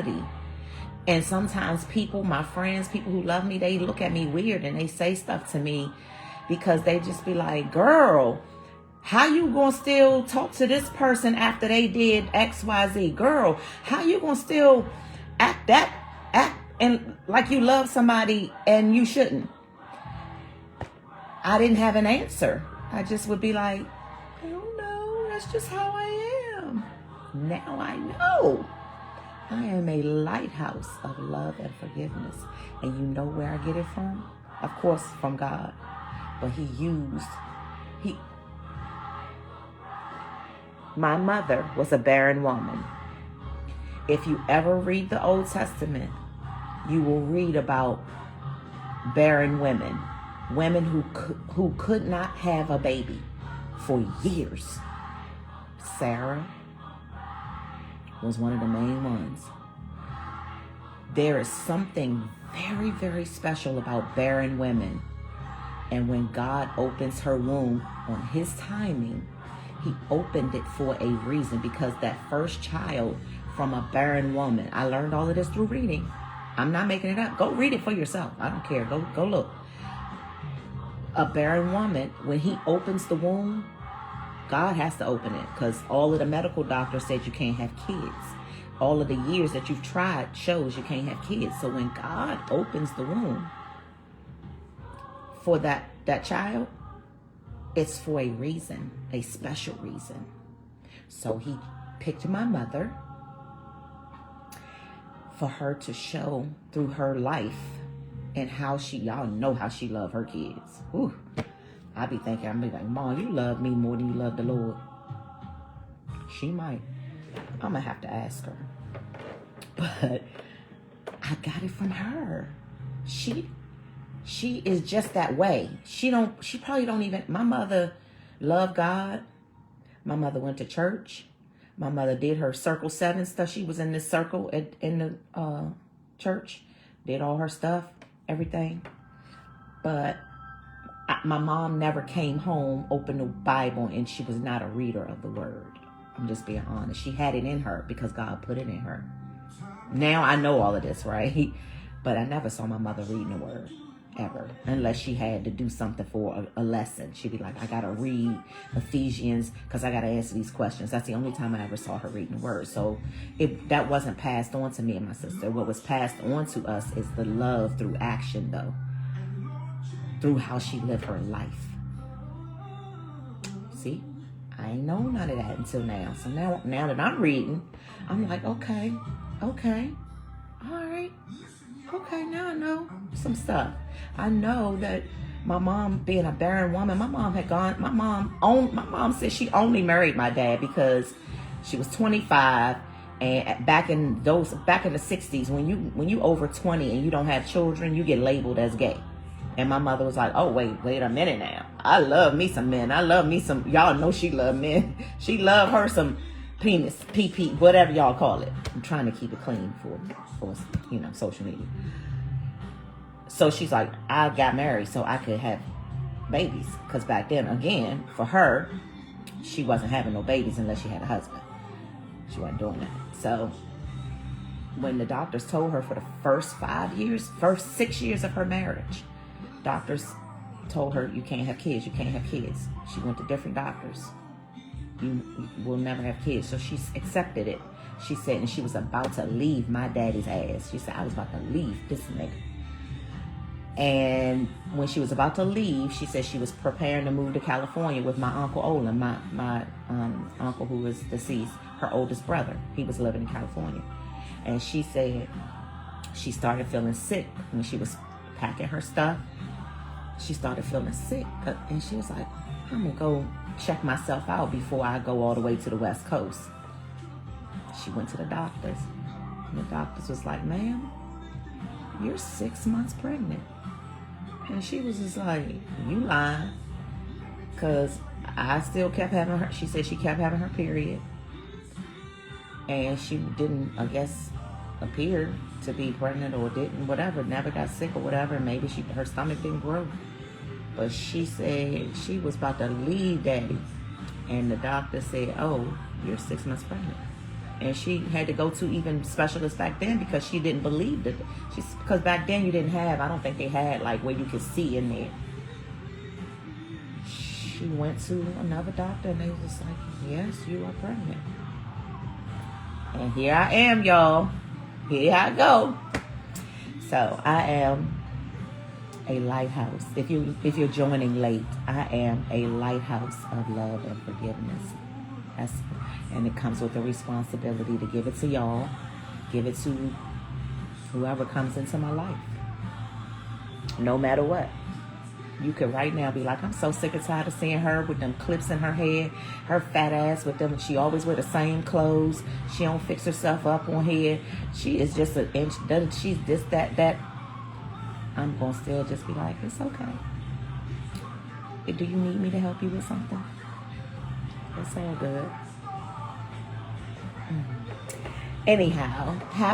heavy. And sometimes people, my friends, people who love me, they look at me weird and they say stuff to me because they just be like, girl, how you gonna still talk to this person after they did XYZ? Girl, how you gonna still act and like you love somebody and you shouldn't? I didn't have an answer. I just would be like, I don't know, that's just how I am. Now I know. I am a lighthouse of love and forgiveness. And you know where I get it from? Of course, from God. But my mother was a barren woman. If you ever read the Old Testament, you will read about barren women. Women who could not have a baby for years. Sarah was one of the main ones. There is something very, very special about barren women. And when God opens her womb on his timing, he opened it for a reason, because that first child from a barren woman, I learned all of this through reading. I'm not making it up. Go read it for yourself. I don't care. Go look. A barren woman, when he opens the womb, God has to open it, because all of the medical doctors said you can't have kids. All of the years that you've tried shows you can't have kids. So when God opens the womb for that child, it's for a reason, a special reason. So he picked my mother for her to show through her life and how y'all know how she loved her kids. Whew. I be like, Mom, you love me more than you love the Lord. She might. I'm gonna have to ask her. But I got it from her. She is just that way. She probably don't even, my mother loved God. My mother went to church. My mother did her Circle 7 stuff. She was in this circle in the church. Did all her stuff, everything. But my mom never came home, opened the Bible, and she was not a reader of the word. I'm just being honest. She had it in her because God put it in her. Now I know all of this, right? But I never saw my mother reading the word, ever. Unless she had to do something for a lesson. She'd be like, I got to read Ephesians because I got to answer these questions. That's the only time I ever saw her reading the word. So that wasn't passed on to me and my sister. What was passed on to us is the love through action, though. Through how she lived her life. See? I ain't know none of that until now. So now that I'm reading, I'm like, okay, all right. Okay, now I know some stuff. I know that my mom, being a barren woman, my mom said she only married my dad because she was 25, and back in the 60s, when you over 20 and you don't have children, you get labeled as gay. And my mother was like, oh, wait a minute now. I love me some men. I love me some, y'all know she love men. She love her some penis, PP, whatever y'all call it. I'm trying to keep it clean for social media. So she's like, I got married so I could have babies. Because back then, again, for her, she wasn't having no babies unless she had a husband. She wasn't doing that. So when the doctors told her for the first 6 years of her marriage, doctors told her, you can't have kids. She went to different doctors. You will never have kids. So she accepted it. She said, and she was about to leave my daddy's ass. She said, I was about to leave this nigga. And when she was about to leave, she said she was preparing to move to California with my Uncle Olin, my uncle who was deceased, her oldest brother. He was living in California. And she said she started feeling sick when she was packing her stuff. She started feeling sick. And she was like, I'm going to go check myself out before I go all the way to the West Coast. She went to the doctors. And the doctors was like, ma'am, you're 6 months pregnant. And she was just like, you lying. Because I still kept having her. She said she kept having her period. And she didn't, I guess, appear to be pregnant or didn't, whatever. Never got sick or whatever. Maybe her stomach didn't grow. But she said she was about to leave daddy. And the doctor said, oh, you're 6 months pregnant. And she had to go to even specialists back then because she didn't believe that. Because back then you didn't have, I don't think they had like where you could see in there. She went to another doctor and they was just like, yes, you are pregnant. And here I am, y'all. Here I go. So I am a lighthouse. If you're joining late, I am a lighthouse of love and forgiveness. And it comes with a responsibility to give it to y'all, give it to whoever comes into my life, no matter what. You could right now be like, I'm so sick and tired of seeing her with them clips in her head, her fat ass with them. She always wear the same clothes. She don't fix herself up on here. She is just an inch. She's this, that. I'm going to still just be like, it's okay. Do you need me to help you with something? It's all good. Anyhow,